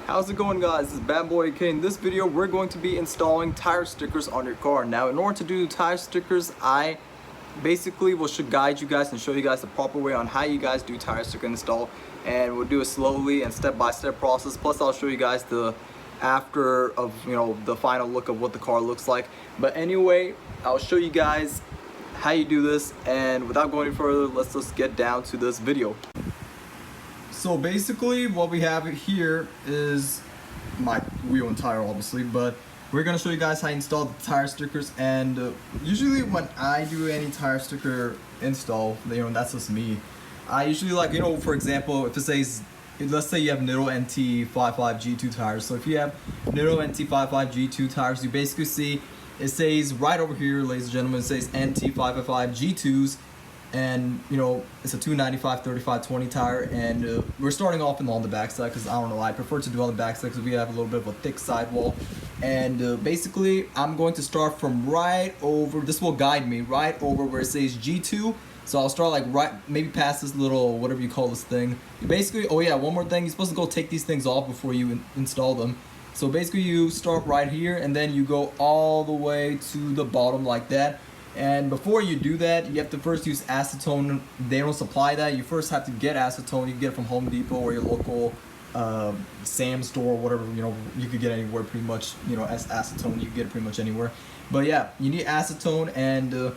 How's it going, guys? This is Batboy AK. In this video we're going to be installing tire stickers on your car. Now in order to do tire stickers, I basically should guide you guys and show you guys the proper way on how you guys do tire sticker install, and we'll do it slowly and step-by-step process. Plus I'll show you guys the after of the final look of what the car looks like. But anyway, I'll show you guys how you do this, and without going any further, let's just get down to this video. So basically what we have here is my wheel and tire, obviously, but we're gonna show you guys how to install the tire stickers. And usually when I do any tire sticker install, that's just me. I usually for example, if it says, let's say you have Nitto NT55 G2 tires. So if you have Nitto NT55 G2 tires, you basically see it says right over here, ladies and gentlemen, it says NT555 G2s, and it's a 295/35/20 tire, and we're starting off on the back side because I don't know, I prefer to do on the back side because we have a little bit of a thick sidewall. And basically I'm going to start from right over, this will guide me right over where it says G2. So I'll start right maybe past this little, whatever you call this thing. You basically, oh yeah, one more thing, you're supposed to go take these things off before you install them. So basically you start right here and then you go all the way to the bottom like that. And before you do that, you have to first use acetone. They don't supply that. You first have to get acetone. You can get it from Home Depot or your local Sam's store or whatever. You could get anywhere pretty much. As acetone, you can get it pretty much anywhere. But yeah, you need acetone, and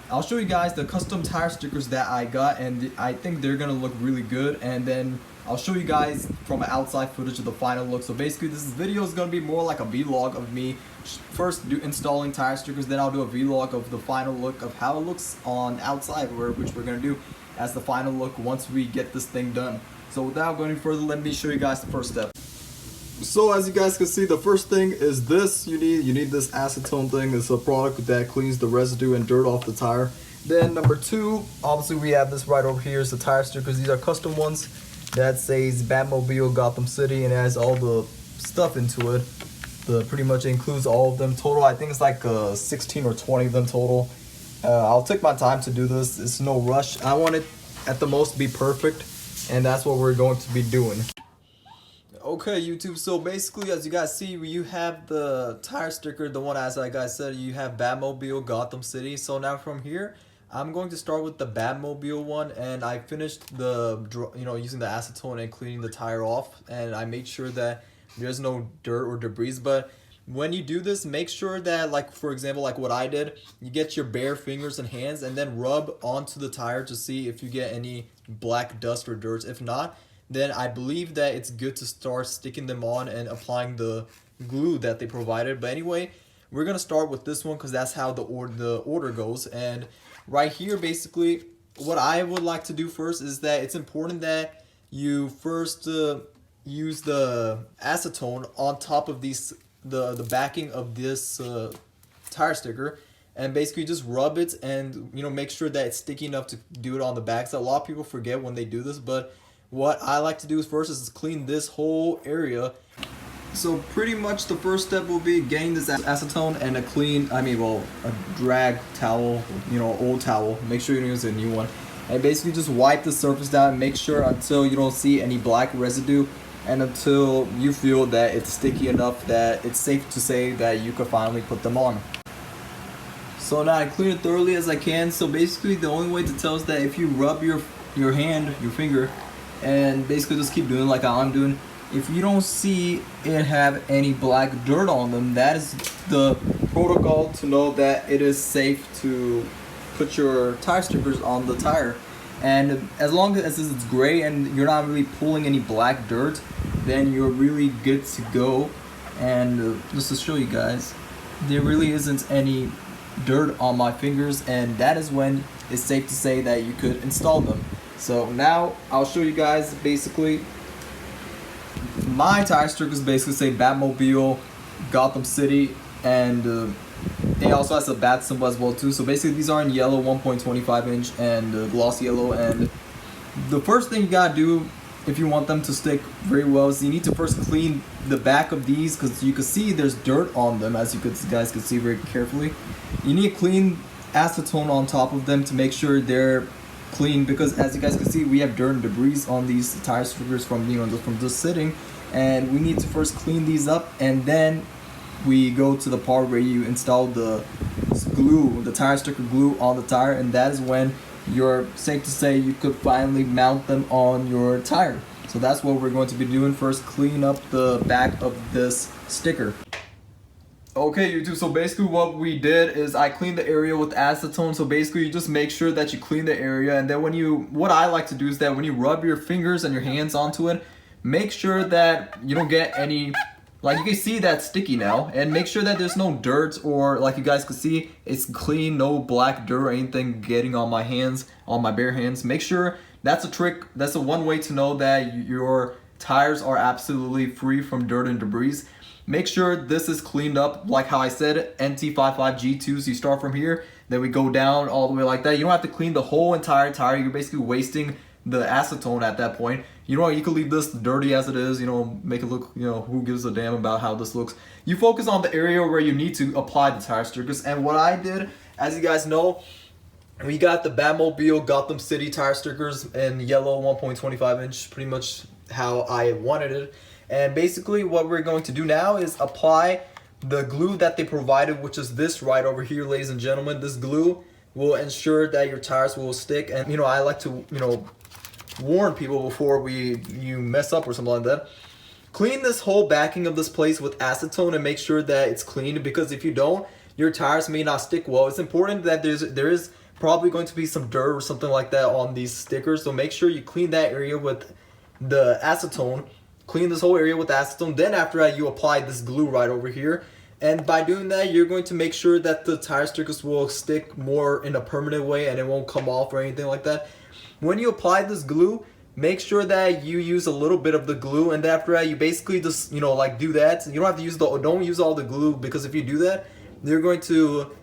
I'll show you guys the custom tire stickers that I got, and I think they're gonna look really good. And then I'll show you guys from an outside footage of the final look. So basically this video is gonna be more like a vlog of me first installing tire stickers, then I'll do a vlog of the final look of how it looks on outside, which we're gonna do as the final look once we get this thing done. So without going any further, let me show you guys the first step. So as you guys can see, the first thing is this. You need this acetone thing. It's a product that cleans the residue and dirt off the tire. Then number two, obviously we have this right over here. It's the tire stickers. These are custom ones that says Batmobile Gotham City, and it has all the stuff into it. Pretty much includes all of them total. I think it's like 16 or 20 of them total. I'll take my time to do this. It's no rush. I want it at the most to be perfect, and that's what we're going to be doing. Okay, YouTube, so basically as you guys see, you have the tire sticker, the one, as I guys said, you have Batmobile Gotham City. So now from here, I'm going to start with the Batmobile one, and I finished the using the acetone and cleaning the tire off, and I made sure that there's no dirt or debris. But when you do this, make sure that, for example, like what I did, you get your bare fingers and hands and then rub onto the tire to see if you get any black dust or dirt. If not, then I believe that it's good to start sticking them on and applying the glue that they provided. But anyway, we're gonna start with this one because that's how the order goes. And right here, basically, what I would like to do first is that it's important that you first use the acetone on top of the backing of this tire sticker, and basically just rub it and make sure that it's sticky enough to do it on the back. So a lot of people forget when they do this, but what I like to do is first is clean this whole area. So pretty much the first step will be getting this acetone and a drag towel, old towel. Make sure you use a new one, and basically just wipe the surface down and make sure until you don't see any black residue, and until you feel that it's sticky enough that it's safe to say that you can finally put them on. So now I clean it thoroughly as I can. So basically the only way to tell is that if you rub your finger, and basically just keep doing like I'm doing, if you don't see it have any black dirt on them, that is the protocol to know that it is safe to put your tire stickers on the tire. And as long as it's gray and you're not really pulling any black dirt, then you're really good to go. And just to show you guys, there really isn't any dirt on my fingers, and that is when it's safe to say that you could install them. So now I'll show you guys. Basically my tire stickers basically say Batmobile Gotham City, and it also has a bat symbol as well too. So basically these are in yellow, 1.25 inch, and gloss yellow. And the first thing you gotta do if you want them to stick very well is you need to first clean the back of these, because you can see there's dirt on them, as you guys can see very carefully. You need to clean acetone on top of them to make sure they're clean, because as you guys can see, we have dirt and debris on these tire stickers from, you know, from just sitting, and we need to first clean these up, and then we go to the part where you install the glue, the tire sticker glue on the tire, and that is when you're safe to say you could finally mount them on your tire. So that's what we're going to be doing first, clean up the back of this sticker. Okay, YouTube, so basically what we did is I cleaned the area with acetone. So basically you just make sure that you clean the area, and then what I like to do is that when you rub your fingers and your hands onto it, make sure that you don't get any, like you can see that's sticky now, and make sure that there's no dirt, or like you guys can see, it's clean, no black dirt or anything getting on my hands, on my bare hands. Make sure, that's a trick, that's the one way to know that your tires are absolutely free from dirt and debris. Make sure this is cleaned up, like how I said, NT55G2, so you start from here, then we go down all the way like that. You don't have to clean the whole entire tire, you're basically wasting the acetone at that point. You know, you can leave this dirty as it is, you know, make it look, you know, who gives a damn about how this looks. You focus on the area where you need to apply the tire stickers. And what I did, as you guys know, we got the Batmobile Gotham City tire stickers in yellow 1.25 inch, pretty much how I wanted it. And basically what we're going to do now is apply the glue that they provided, which is this right over here, ladies and gentlemen. This glue will ensure that your tires will stick. And, you know, I like to, you know, warn people before you mess up or something like that. Clean this whole backing of this place with acetone and make sure that it's clean, because if you don't, your tires may not stick well. It's important that there is probably going to be some dirt or something like that on these stickers, so make sure you clean that area with the acetone. Clean this whole area with acetone, then after that you apply this glue right over here. And by doing that, you're going to make sure that the tire stickers will stick more in a permanent way and it won't come off or anything like that. When you apply this glue, make sure that you use a little bit of the glue, and after that you basically just, you know, like do that. You don't have to use don't use all the glue, because if you do that, you're going to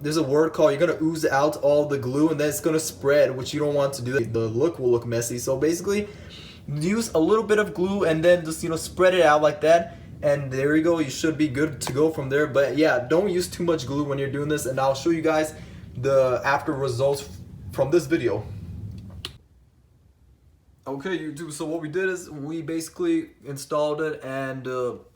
there's a word called, you're gonna ooze out all the glue, and then it's gonna spread, which you don't want to do. The look will look messy. So basically use a little bit of glue and then just, you know, spread it out like that, and there you go. You should be good to go from there. But yeah, don't use too much glue when you're doing this, and I'll show you guys the after results from this video. Okay, YouTube, so what we did is we basically installed it and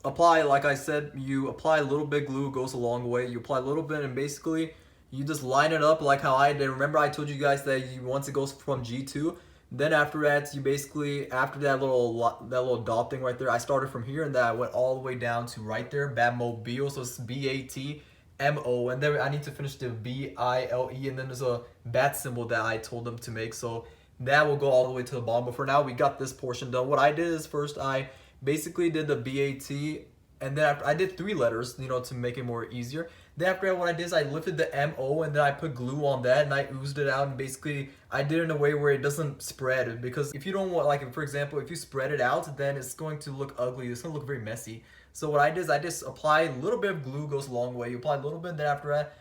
apply, like I said, you apply a little bit glue, goes a long way. You apply a little bit and basically you just line it up like how I did. Remember I told you guys that once it goes from G2, then after that you basically, after that little dot thing right there, I started from here and then I went all the way down to right there, Batmobile, so it's BATMO, and then I need to finish the BILE, and then there's a bat symbol that I told them to make, so that will go all the way to the bottom. But for now, we got this portion done. What I did is first I basically did the BAT, and then I did 3 letters, you know, to make it more easier. Then after that, what I did is I lifted the MO and then I put glue on that and I oozed it out, and basically I did it in a way where it doesn't spread, because if you don't want, like for example, if you spread it out, then it's going to look ugly. It's going to look very messy. So what I did is I just apply a little bit of glue, goes a long way. You apply a little bit, then after that,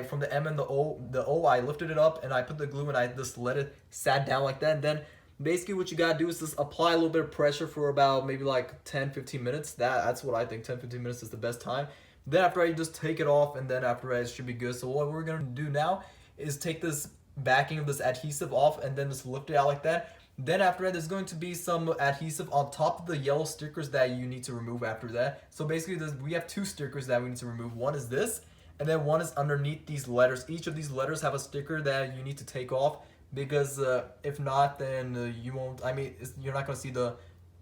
from the M and the O, I lifted it up and I put the glue and I just let it sat down like that. And then basically what you gotta do is just apply a little bit of pressure for about maybe like 10-15 minutes. That's what I think, 10-15 minutes is the best time. Then after that, you just take it off, and then after that it should be good. So what we're gonna do now is take this backing of this adhesive off and then just lift it out like that. Then after that, there's going to be some adhesive on top of the yellow stickers that you need to remove after that. So basically we have 2 stickers that we need to remove. One is this, and then one is underneath these letters. Each of these letters have a sticker that you need to take off, because if not, then you won't, I mean, you're not going to see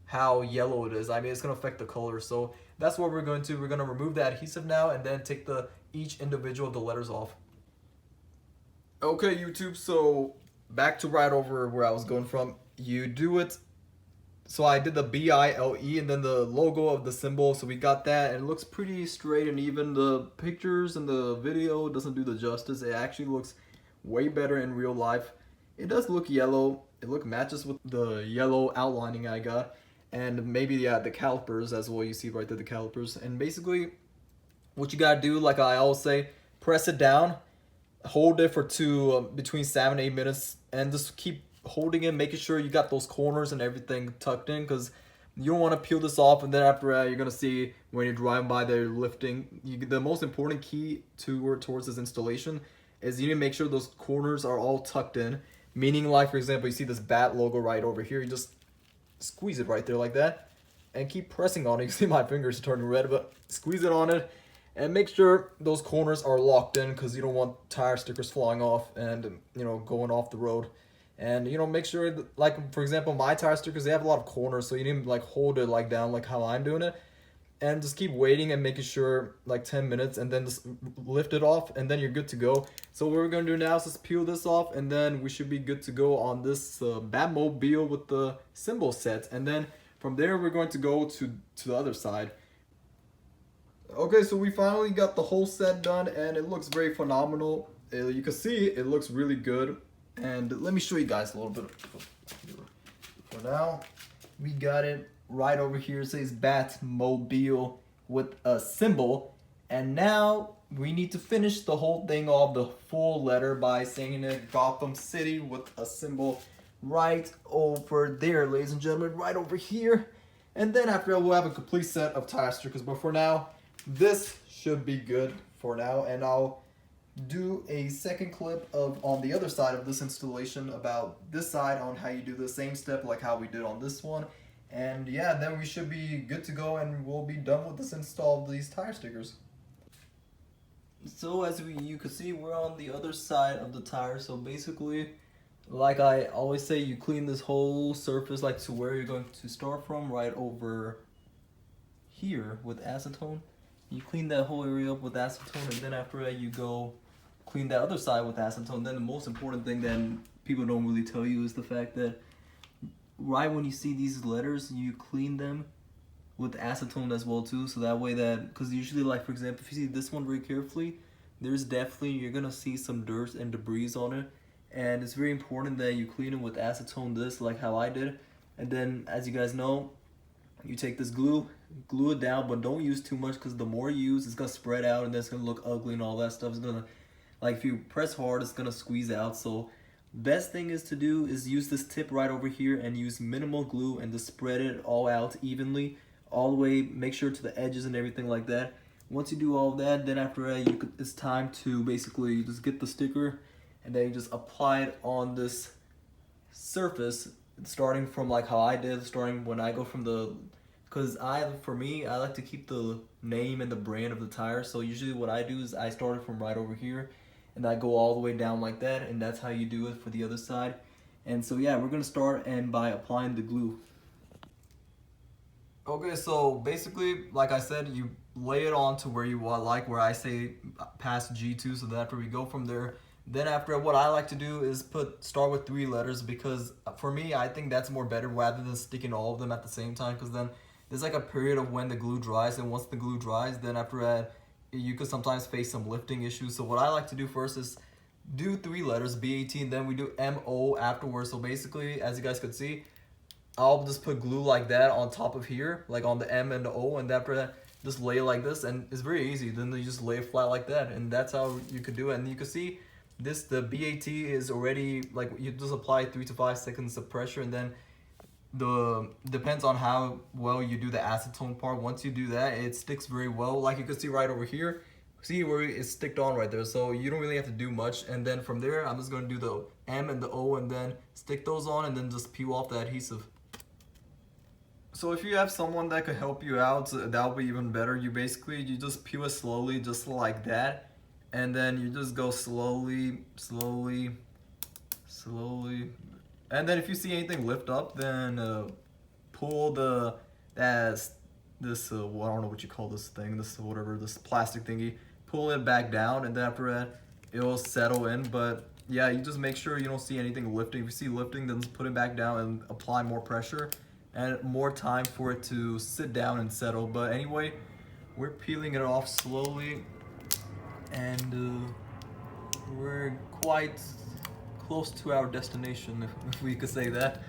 how yellow it is. I mean, it's going to affect the color. So that's what we're going to remove the adhesive now, and then take each individual of the letters off. Okay, YouTube, so back to right over where I was going from. You do it. So I did the BILE and then the logo of the symbol. So we got that, and it looks pretty straight and even. The pictures and the video doesn't do the justice. It actually looks way better in real life. It does look yellow. It matches with the yellow outlining I got. And maybe, yeah, the calipers as well. You see right there, the calipers. And basically what you gotta do, like I always say, press it down, hold it for between 7 and 8 minutes, and just keep holding it, making sure you got those corners and everything tucked in, because you don't want to peel this off, and then after that, you're gonna see when you're driving by, they're lifting. The most important key towards this installation is you need to make sure those corners are all tucked in. Meaning, like for example, you see this bat logo right over here, you just squeeze it right there like that and keep pressing on it. You can see my fingers turning red, but squeeze it on it and make sure those corners are locked in, because you don't want tire stickers flying off and, you know, going off the road. And, you know, make sure that, like for example, my tire stickers, they have a lot of corners, so you need to like hold it like down like how I'm doing it, and just keep waiting and making sure like 10 minutes, and then just lift it off, and then you're good to go. So what we're gonna do now is just peel this off, and then we should be good to go on this Batmobile with the symbol set. And then from there we're going to go to the other side. Okay, so we finally got the whole set done, and it looks very phenomenal. You can see it looks really good. And let me show you guys a little bit. For now, we got it right over here. It says Batmobile with a symbol. And now we need to finish the whole thing off, the full letter, by saying it Gotham City with a symbol right over there, ladies and gentlemen, right over here. And then after that, we'll have a complete set of tire stickers. But for now, this should be good for now. And I'll do a second clip of on the other side of this installation about this side, on how you do the same step like how we did on this one. And yeah, then we should be good to go, and we'll be done with this install of these tire stickers. So as you can see, we're on the other side of the tire. So basically, like I always say, you clean this whole surface, like to where you're going to start from, right over here with acetone. You clean that whole area up with acetone, and then after that you go clean that other side with acetone. Then the most important thing that people don't really tell you is the fact that right when you see these letters, you clean them with acetone as well too, so that way that, because usually, like for example, if you see this one very carefully, there's definitely, you're gonna see some dirt and debris on it, and it's very important that you clean it with acetone, this like how I did. And then as you guys know, you take this glue it down, but don't use too much, because the more you use, it's gonna spread out and then it's gonna look ugly and all that stuff. It's gonna, like if you press hard, it's gonna squeeze out. So best thing is to do is use this tip right over here and use minimal glue and just spread it all out evenly, all the way, make sure to the edges and everything like that. Once you do all of that, then after that it's time to basically just get the sticker, and then you just apply it on this surface, starting from like how I did, starting when I go from the, because for me, I like to keep the name and the brand of the tire. So usually what I do is I start it from right over here, and I go all the way down like that, and that's how you do it for the other side. And so yeah, we're gonna start and by applying the glue. Okay, so basically, like I said, you lay it on to where you want, like where I say past G2, so that after we go from there, then after, what I like to do is start with 3 letters, because for me, I think that's more better rather than sticking all of them at the same time, because then there's like a period of when the glue dries, and once the glue dries, then after that, you could sometimes face some lifting issues. So what I like to do first is do 3 letters, B-A-T, and then we do M-O afterwards. So basically, as you guys could see, I'll just put glue like that on top of here, like on the M and the O, and after that, just lay it like this, and it's very easy. Then you just lay it flat like that, and that's how you could do it. And you can see this, the BAT is already, like, you just apply 3 to 5 seconds of pressure, and then depends on how well you do the acetone part. Once you do that, it sticks very well. Like you can see right over here, see where it's sticked on right there, so you don't really have to do much. And then from there, I'm just going to do the M and the O, and then stick those on, and then just peel off the adhesive. So if you have someone that could help you out, that'll be even better. You just peel it slowly, just like that, and then you just go slowly, and then if you see anything lift up, then pull this well, I don't know what you call this thing, this plastic thingy, pull it back down, and then after that it'll settle in. But yeah, you just make sure you don't see anything lifting. If you see lifting, then just put it back down and apply more pressure and more time for it to sit down and settle. But anyway, we're peeling it off slowly, and we're quite close to our destination, if we could say that.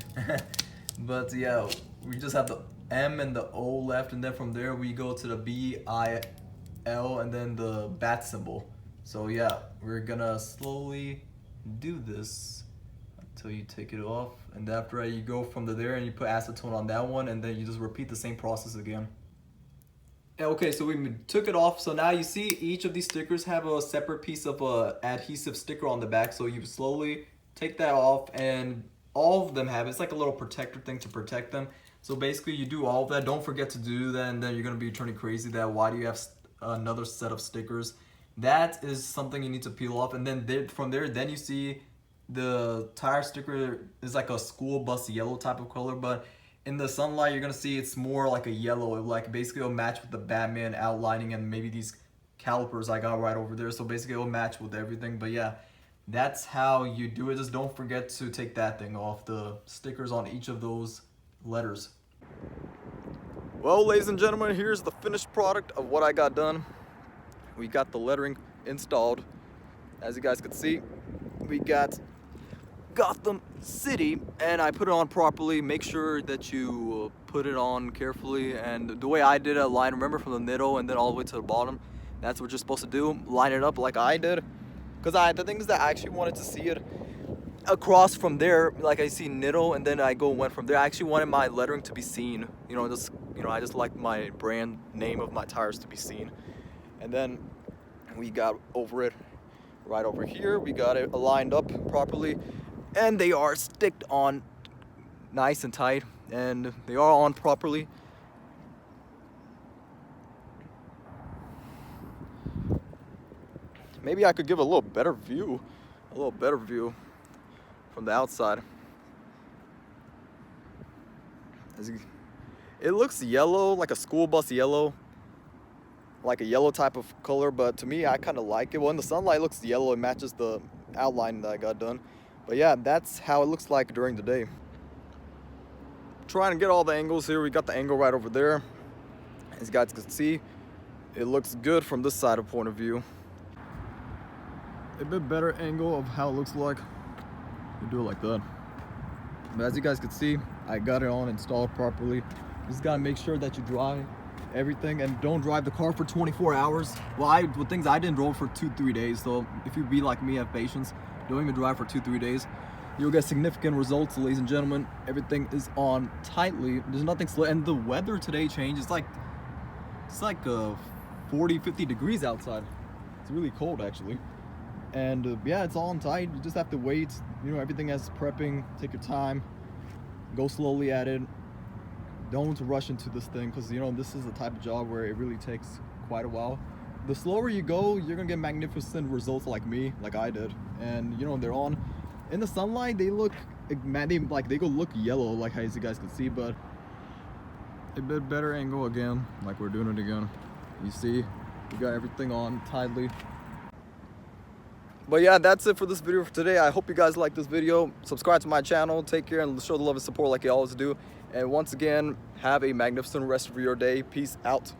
But yeah, we just have the M and the O left, and then from there we go to the B-I-L and then the bat symbol. So yeah, we're gonna slowly do this until you take it off, and after that you go from there and you put acetone on that one, and then you just repeat the same process again. Okay, so we took it off. So now you see each of these stickers have a separate piece of adhesive sticker on the back. So you slowly take that off, and all of them have it's like a little protector thing to protect them. So basically you do all of that. Don't forget to do that, and then you're gonna be turning crazy that why do you have another set of stickers. That is something you need to peel off, and then from there then you see the tire sticker is like a school bus yellow type of color, but in the sunlight you're gonna see it's more like a yellow. Like basically it'll match with the Batman outlining and maybe these calipers I got right over there, so basically it'll match with everything. But yeah, that's how you do it. Just don't forget to take that thing off, the stickers on each of those letters. Well, ladies and gentlemen, here's the finished product of what I got done. We got the lettering installed. As you guys can see, we got Gotham City, and I put it on properly. Make sure that you put it on carefully, and the way I did a line, remember, from the middle and then all the way to the bottom. That's what you're supposed to do. Line it up like I did, because the thing is that I actually wanted to see it across from there, like I see Niddle, and then went from there. I actually wanted my lettering to be seen. I just like my brand name of my tires to be seen. And then we got over it right over here. We got it aligned up properly, and they are sticked on nice and tight, and they are on properly. Maybe I could give a little better view from the outside. It looks yellow, like a school bus yellow, like a yellow type of color, but to me I kind of like it. Well, in the sunlight it looks yellow, it matches the outline that I got done. But yeah, that's how it looks like during the day. Trying to get all the angles here. We got the angle right over there. As you guys can see, it looks good from this side of point of view. A bit better angle of how it looks like. You do it like that. But as you guys can see, I got it on installed properly. Just gotta make sure that you dry everything, and don't drive the car for 24 hours. Well, with things I didn't drive for 2-3 days. So if you be like me, have patience, don't even drive for 2-3 days. You'll get significant results, ladies and gentlemen. Everything is on tightly. There's nothing slow, and the weather today changed. It's like 40-50 degrees outside. It's really cold actually. And yeah, it's all on tight. You just have to wait. Everything has prepping. Take your time. Go slowly at it. Don't rush into this thing, because this is the type of job where it really takes quite a while. The slower you go, you're gonna get magnificent results like me, like I did. And they're on in the sunlight. They look, man, they go look yellow, like as you guys can see, but a bit better angle again, like we're doing it again. You see, we got everything on tightly. But yeah, that's it for this video for today. I hope you guys like this video. Subscribe to my channel. Take care and show the love and support like you always do. And once again, have a magnificent rest of your day. Peace out.